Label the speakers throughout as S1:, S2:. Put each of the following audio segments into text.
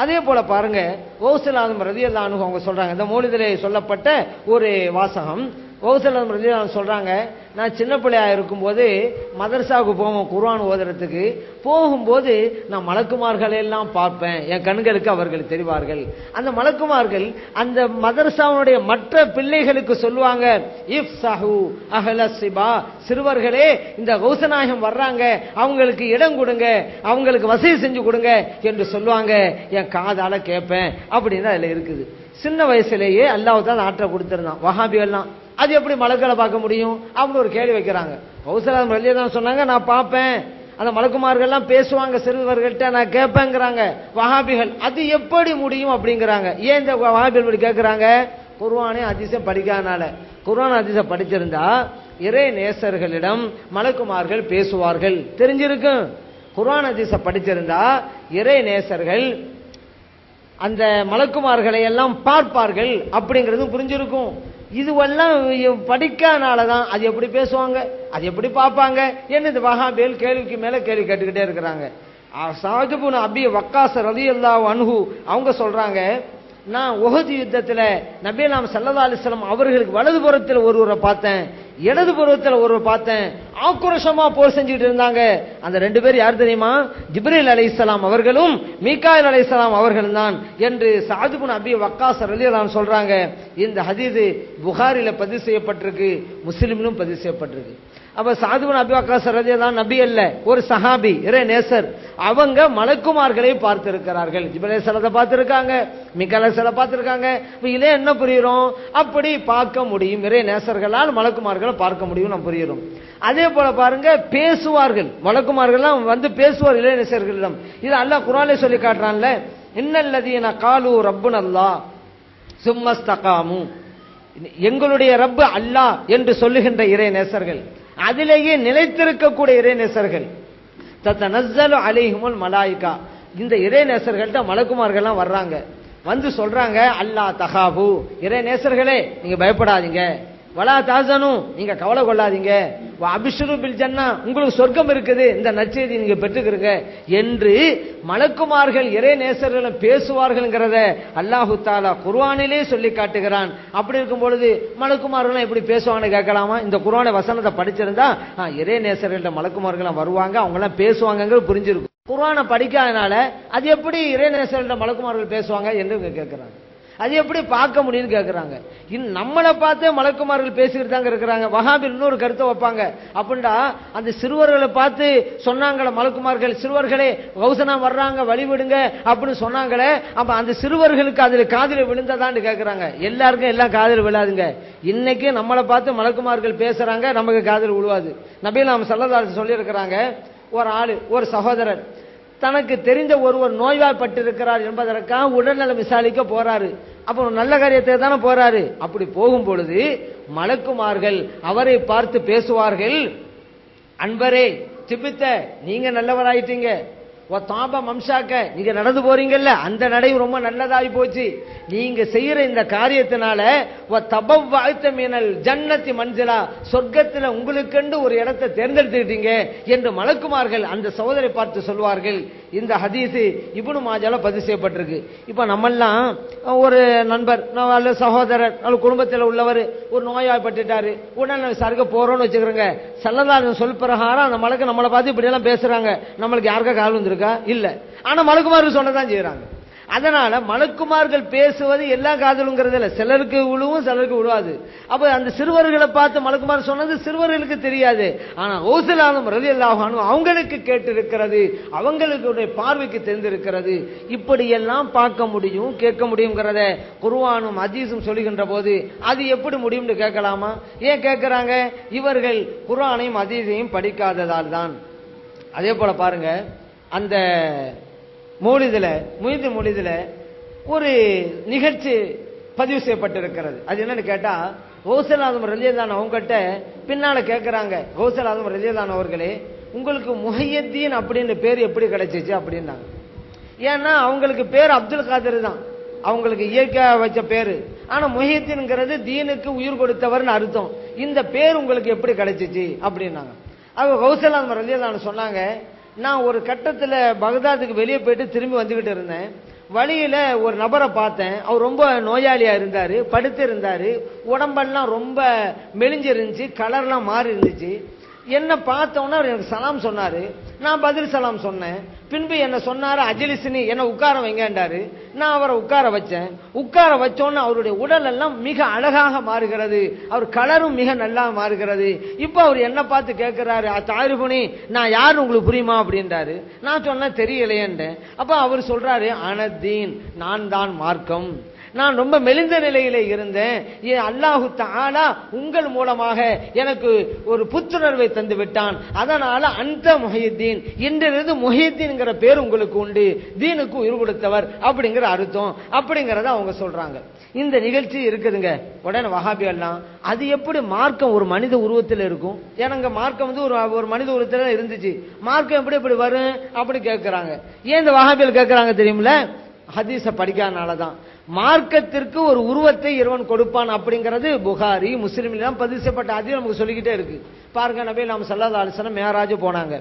S1: அதே போல பாருங்க, கௌசுல் ஆலம் ரலியல்லாஹு அன்ஹு அவங்க சொல்றாங்க, இந்த மௌலிதிலே சொல்லப்பட்ட ஒரு வாசகம். கௌசுல் ஆலம் ரலியல்லாஹு அன்ஹு சொல்றாங்க, நான் சின்ன பிள்ளையா இருக்கும்போது மதரசாவுக்கு போவோம் குர்ஆன் ஓதுறதுக்கு. போகும்போது நான் மலக்குமார்களை எல்லாம் பார்ப்பேன், என் கண்களுக்கு அவர்கள் தெரிவார்கள். அந்த மலக்குமார்கள் அந்த மதரசாவுடைய மற்ற பிள்ளைகளுக்கு சொல்லுவாங்க, இஃப்ஸஹு அஹ்லஸ்ஸிபா, சிறுவர்களே இந்த கௌசநாயகம் வர்றாங்க, அவங்களுக்கு இடம் கொடுங்க, அவங்களுக்கு வசதி செஞ்சு கொடுங்க என்று சொல்லுவாங்க. என் காதால கேட்பேன் அப்படின்னு அதுல இருக்குது. சின்ன வயசுலேயே அல்லாஹ் தான் ஆற்றல் கொடுத்திருந்தான். வஹாபியெல்லாம் அது எப்படி மலக்களை பார்க்க முடியும் அப்படின்னு ஒரு கேள்வி வைக்கிறாங்க. கௌசுல் ஆலம் ரலியல்லாஹு அன்ஹு சொன்னாங்க, நான் பார்ப்பேன், அந்த மலக்குமார்கள்லாம் பேசுவாங்க சிறுவர்கள்ட்ட, நான் கேட்பேங்கிறாங்க. வஹாபிகள் அது எப்படி முடியும் அப்படிங்கிறாங்க. ஏன் இந்த வஹாபிகள் இப்படி கேட்கிறாங்க? குர்ஆனே ஹதீஸை படிக்காதனால. குர்ஆன் ஹதீஸை படிச்சிருந்தா இறை நேசர்களிடம் மலக்குமார்கள் பேசுவார்கள் தெரிஞ்சிருக்கும். குர்ஆன் ஹதீஸை படிச்சிருந்தா இறை நேசர்கள் அந்த மலக்குமார்களை எல்லாம் பார்ப்பார்கள் அப்படிங்கிறது புரிஞ்சிருக்கும். இதுவெல்லாம் படிக்காதனால தான் அது எப்படி பேசுவாங்க, அது எப்படி பார்ப்பாங்க என்ன இந்த வஹாபிகள் கேள்விக்கு மேல கேள்வி கேட்டுக்கிட்டே இருக்கிறாங்க. சஅத் இப்னு அபி வக்காஸ் ரலியல்லாஹு அன்ஹு அவங்க சொல்றாங்க, நான் உஹது யுத்தத்துல நபியலாம் ஸல்லல்லாஹு அலைஹி வஸல்லம் அவர்களுக்கு வலது புறத்தில் ஒருவரை பார்த்தேன், இடது புறத்தில் ஒருவரை பார்த்தேன், ஆக்ரோஷமா போர் செஞ்சுட்டு இருந்தாங்க. அந்த ரெண்டு பேர் யார் தெரியுமா? ஜிப்ரீல் அலைஹிஸ்ஸலாம் அவர்களும் மீகாயில் அலைஹிஸ்ஸலாம் அவர்களும் தான் என்று சஅத் இப்னு அபி வக்காஸ் ரலியல்லாஹு அன்ஹு சொல்றாங்க. இந்த ஹதீஸ் புகாரில பதிவு செய்யப்பட்டிருக்கு, முஸ்லிமிலும் பதிவு செய்யப்பட்டிருக்கு. அப்ப சஅத் இப்னு அபி வக்காஸ் ரலியல்லாஹு நபி அல்ல, ஒரு சஹாபி, இறை நேசர். அவங்க மலக்குமார்களை பார்த்திருக்கிறார்கள். ஜிப்ரீல் அலைஹிஸ்ஸலாத்தை பார்த்திருக்காங்க, மீகாயில் அலைஹிஸ்ஸலாம் பார்த்திருக்காங்க. இதுல என்ன புரியுறோம்? அப்படி பார்க்க முடியும், இறை நேசர்களால் மலக்குமார்களை பார்க்க முடியும் நம்ம புரியுறோம். அதே போல பாருங்க, பேசுவார்கள் மலக்குமார்கள்லாம் வந்து பேசுவார் இறை நேசர்களிடம். இது அல்லாஹ் குர்ஆனிலே சொல்லி காட்டுறான்ல, இன்னல்லதீன காலு ரப்புனல்லாஹ் சும்மஸ்தகாமு, எங்களுடைய ரப்பு அல்லாஹ் என்று சொல்லுகின்ற இறை நேசர்கள், அதிலேயே நிலைத்திருக்கக்கூடிய இறை நேசர்கள், தத்தனஸ்ஸலு அலைஹிமுல் மலாயிகா, இந்த இறை நேசர்கள்ட்ட மலக்குமார்கள்லாம் வர்றாங்க, வந்து சொல்றாங்க, அல்லாஹ் தகாபு, இறை நேசர்களே நீங்க பயப்படாதீங்க, வலா தாசனு நீங்க கவலை கொள்ளாதீங்க, அபிஷரு பில் ஜன்னா உங்களுக்கு சொர்க்கம் இருக்குது, இந்த நற்செய்தி நீங்க பெற்றுக்கிறீங்க என்று மலக்குமார்கள் இறை நேசர்களும் பேசுவார்கள்ங்கிறத அல்லாஹு தஆலா குர்ஆனிலே சொல்லி காட்டுகிறான். அப்படி இருக்கும் பொழுது மலக்குமார்கள் எப்படி பேசுவாங்கன்னு கேட்கலாமா? இந்த குர்ஆன வசனத்தை படிச்சிருந்தா இறை நேசர்கள்ட்ட மலக்குமார்கள் வருவாங்க, அவங்க எல்லாம் பேசுவாங்கங்கிறது புரிஞ்சிருக்கும். குர்ஆனை படிக்காதனால அது எப்படி இறை நேசர்கள்ட்ட மலக்குமார்கள் பேசுவாங்க என்று கேட்கிறாங்க. அது எப்படி பார்க்க முடியும்னு கேட்கிறாங்க. நம்மளை பார்த்து மலக்குமார்கள் பேசிக்கிட்டு தாங்க இருக்கிறாங்க. வஹாபில் இன்னொரு கருத்தை வைப்பாங்க, அப்படின்டா அந்த சிறுவர்களை பார்த்து சொன்னாங்களே மலக்குமார்கள், சிறுவர்களே கௌசனா வர்றாங்க வழிவிடுங்க அப்படின்னு சொன்னாங்களே, அப்ப அந்த சிறுவர்களுக்கு அதுல காதில் விழுந்ததான்னு கேட்கிறாங்க. எல்லாருக்கும் எல்லாம் காதில் விழாதுங்க. இன்னைக்கு நம்மளை பார்த்து மலக்குமார்கள் பேசுறாங்க, நமக்கு காதில் விழுவாது. நபியலாம் ஸல்லல்லாஹு அலைஹி வஸல்லம் சொல்லி இருக்கிறாங்க, ஒரு ஆளு, ஒரு சகோதரர் தனக்கு தெரிந்த ஒருவர் நோய்வாய்ப்பட்டிருக்கிறார் என்பதற்காக உடல்நலம் விசாரிக்க போறாரு. அப்ப ஒரு நல்ல காரியத்தை தானே போறாரு. அப்படி போகும் பொழுது மலக்குமார்கள் அவரை பார்த்து பேசுவார்கள், அன்பரே திபித்த நீங்க நல்லவராயிட்டீங்க, தாப மம்சாக்க நீங்க நடந்து போறீங்கல்ல அந்த நடை ரொம்ப நல்லதாகி போச்சு, நீங்க செய்யற இந்த காரியத்தினால தபவ்வாய்த்தமினல் ஜன்னத்தி மன்சிலா சொர்க்கத்தில் உங்களுக்கென்று ஒரு இடத்தை தேர்ந்தெடுத்துக்கிட்டீங்க என்று மலக்குமார்கள் அந்த சகோதரை பார்த்து சொல்வார்கள். இந்த ஹதீஸ் இப்னு மாஜால பதிவு செய்யப்பட்டிருக்கு. இப்ப நம்மெல்லாம் ஒரு நண்பர் அல்ல சகோதரர் அல்ல குடும்பத்தில் உள்ளவர் ஒரு நோயாய்ப்பட்டுட்டாரு, உடனே விசாரிக்க போறோம்னு வச்சுக்கிறோங்க. ஸல்லல்லாஹு சொல் பிரகாரம் அந்த மலக்கு நம்மளை பார்த்து இப்படி எல்லாம் பேசுறாங்க, நம்மளுக்கு யாருக்கா கால் வந்து இல்ல, ஆனா மலக்குமார்கள் சொன்னதான் செய்யறாங்க. அதனால மலக்குமார்கள் பேசுவது எல்லா காதலுங்கிறது இல்ல, சிலருக்கு விழுவும் சிலருக்கு விழுவாது. அப்ப அந்த சிறுவர்களை பார்த்து மலக்குமார் சொன்னது சிறுவர்களுக்கு தெரியாது, ஆனா கௌசுல் ஆலம் ரலியல்லாஹு அன்ஹு அவங்களுக்கு கேட்டிருக்கிறது, அவங்களுடைய பார்வைக்கு தெரிந்திருக்கிறது. இப்படி எல்லாம் பார்க்க முடியும் கேட்க முடியுங்கிறத குர்ஆனும் ஹதீஸும் சொல்லுகின்ற போது அது எப்படி முடியும்னு கேட்கலாமா? ஏன் கேட்கிறாங்க? இவர்கள் குர்ஆனையும் ஹதீஸையும் படிக்காததால் தான். அதே போல பாருங்க, அந்த மௌலிதுல ஒரு நிகழ்ச்சி பதிவு செய்யப்பட்டிருக்கிறது. அது என்னன்னு கேட்டா, கௌசுல் ஆலம் ரலியல்லாஹு அன்ஹு அவங்ககிட்ட பின்னால கேட்கிறாங்க, கௌசுல் ஆலம் ரலியல்லாஹு அன்ஹு அவர்களே உங்களுக்கு முஹையத்தீன் அப்படின்னு பேர் எப்படி கிடைச்சிச்சு அப்படின்னாங்க. ஏன்னா அவங்களுக்கு பேர் அப்துல் காதிர் தான், அவங்களுக்கு இயற்கையா வச்ச பேரு. ஆனா முஹையத்தீன்ங்கிறது தீனுக்கு உயிர் கொடுத்தவர்னு அர்த்தம். இந்த பேர் உங்களுக்கு எப்படி கிடைச்சிச்சு அப்படின்னாங்க. அவங்க கௌசுல் ஆலம் ரலியல்லாஹு அன்ஹு சொன்னாங்க, நான் ஒரு கட்டத்தில் பகதாதுக்கு வெளியே போயிட்டு திரும்பி வந்துகிட்டு இருந்தேன், வழியில ஒரு நபரை பார்த்தேன். அவர் ரொம்ப நோயாளியா இருந்தாரு, படுத்து இருந்தாரு, உடம்பெல்லாம் ரொம்ப மெலிஞ்சிருந்துச்சு, கலர்லாம் மாறி இருந்துச்சு. என்ன பார்த்தோன்னா அவர் எனக்கு சலாம் சொன்னாரு. நான் பதில் சலாம் சொன்னேன். பின்பு என்ன சொன்னாரு, அஜிலிசினி, என்ன உட்கார வைங்கன்றாரு. நான் அவரை உட்கார வச்சேன். உட்கார வச்சோன்னு அவருடைய உடல் எல்லாம் மிக அழகாக மாறுகிறது, அவர் கலரும் மிக நல்லா மாறுகிறது. இப்போ அவர் என்ன பார்த்து கேட்கிறாரு, தாரிபுனி, நான் யாரு உங்களுக்கு புரியுமா அப்படின்றாரு. நான் சொன்னேன் தெரியலையேன்றேன். அப்ப அவர் சொல்றாரு, அனதீன், நான் தான் மார்க்கம். நான் ரொம்ப மெலிந்த நிலையிலே இருந்தேன். அல்லாஹு தஆலா உங்கள் மூலமாக எனக்கு ஒரு புத்துணர்வை தந்து விட்டான். அதனால அந்த முஹியத்தீன், இன்றிலிருந்து முஹியத்தீன்ங்கிற பேர் உங்களுக்கு உண்டு, தீனுக்கு உயிர் கொடுத்தவர் அப்படிங்கிற அர்த்தம் அப்படிங்கறத அவங்க சொல்றாங்க. இந்த நிகழ்ச்சி இருக்குதுங்க. உடனே வஹாபி எல்லாம் அது எப்படி மார்க்கம் ஒரு மனித உருவத்தில் இருக்கும்? ஏன்னா மார்க்கம் வந்து ஒரு மனித உருவத்தில் இருந்துச்சு, மார்க்கம் எப்படி இப்படி வரும் அப்படி கேட்கிறாங்க. ஏன் இந்த வஹாபிகள் கேட்கிறாங்க தெரியுமில? ஹதீஸ படிக்காதனாலதான். மார்க்கத்திற்கு ஒரு உருவத்தை இறைவன் கொடுப்பான் அப்படிங்கிறது புகாரி முஸ்லிம் பதிவு செய்யப்பட்ட ஹதீஸ் நமக்கு சொல்லிக்கிட்டே இருக்கு. பாருங்க, நபி நாம் ஸல்லல்லாஹு அலைஹி வஸல்லம் மேராஜ் போனாங்க,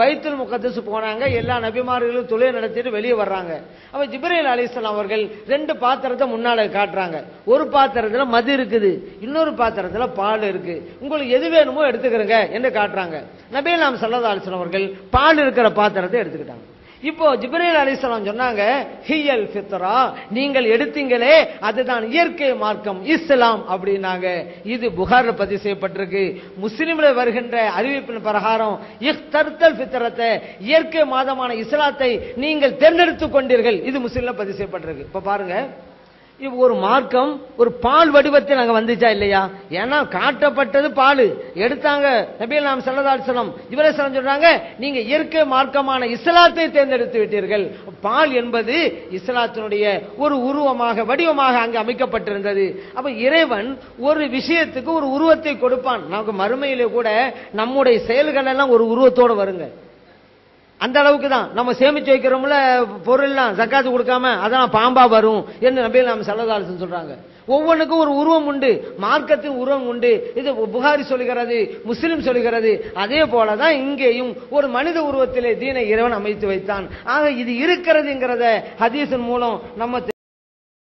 S1: பைத்துல் முகத்தஸ் போனாங்க, எல்லா நபிமார்களும் தொழுகை நடத்திட்டு வெளியே வர்றாங்க. அப்ப ஜிப்ரீல் அலைஹிஸ்ஸலாம் அவர்கள் 2 பாத்திரத்தை முன்னால காட்டுறாங்க. ஒரு பாத்திரத்துல மது இருக்குது, இன்னொரு பாத்திரத்துல பால் இருக்கு, உங்களுக்கு எது வேணுமோ எடுத்துக்கிறங்க என்று காட்டுறாங்க. நபி நாம் ஸல்லல்லாஹு அலைஹி வஸல்லம் அவர்கள் பால் இருக்கிற பாத்திரத்தை எடுத்துக்கிட்டாங்க. இப்போ ஜிப்ரீல் அலைஹிஸ்ஸலாம் சொன்னாங்க, ஹியல் ஃபித்ரா, நீங்கள் எடுத்தீங்களே அதுதான் இயற்கை மார்க்கம் இஸ்லாம் அப்படின்னாங்க. இது புகார்ல பதிவு செய்யப்பட்டிருக்கு. முஸ்லிம்ல வருகின்ற அறிவிப்பின் பிரகாரம் இஃப்தர்தல் ஃபித்ரத்தை, இயற்கை மாதமான இஸ்லாத்தை நீங்கள் தேர்ந்தெடுத்துக் கொண்டீர்கள், இது முஸ்லிம்ல பதிவு செய்யப்பட்டிருக்கு. இப்ப பாருங்க, ஒரு மார்க்கம் ஒரு பால் வடிவத்தில் அங்க வந்துச்சா இல்லையா? ஏன்னா காட்டப்பட்டது பால் எடுத்தாங்க. நபி நாம் ஸல்லல்லாஹு அலைஹி வஸல்லம் இவரே சொல்றாங்க, நீங்க இயற்கை மார்க்கமான இஸ்லாத்தை தேர்ந்தெடுத்து விட்டீர்கள். பால் என்பது இஸ்லாத்தினுடைய ஒரு உருவமாக வடிவமாக அங்கு அமைக்கப்பட்டிருந்தது. அப்ப இறைவன் ஒரு விஷயத்துக்கு ஒரு உருவத்தை கொடுப்பான். நமக்கு மறுமையிலே கூட நம்முடைய செயல்கள் எல்லாம் ஒரு உருவத்தோடு வருங்க. அந்த அளவுக்கு தான் நம்ம சேமிச்சு வைக்கிறோம்ல பொருள்லாம் ஜக்காத்து கொடுக்காம அதான் பாம்பா வரும் என்று நபி நாம் ஸல்லல்லாஹு அலைஹி வஸல்லம் சொல்றாங்க. ஒவ்வொன்றுக்கும் ஒரு உருவம் உண்டு, மார்க்கத்தின் உருவம் உண்டு. இது புகாரி சொல்லுகிறது, முஸ்லிம் சொல்லுகிறது. அதே போலதான் இங்கேயும் ஒரு மனித உருவத்திலே தீனை இறைவன் அமைத்து வைத்தான். ஆக இது இருக்கிறதுங்கிறத ஹதீஸின் மூலம் நம்ம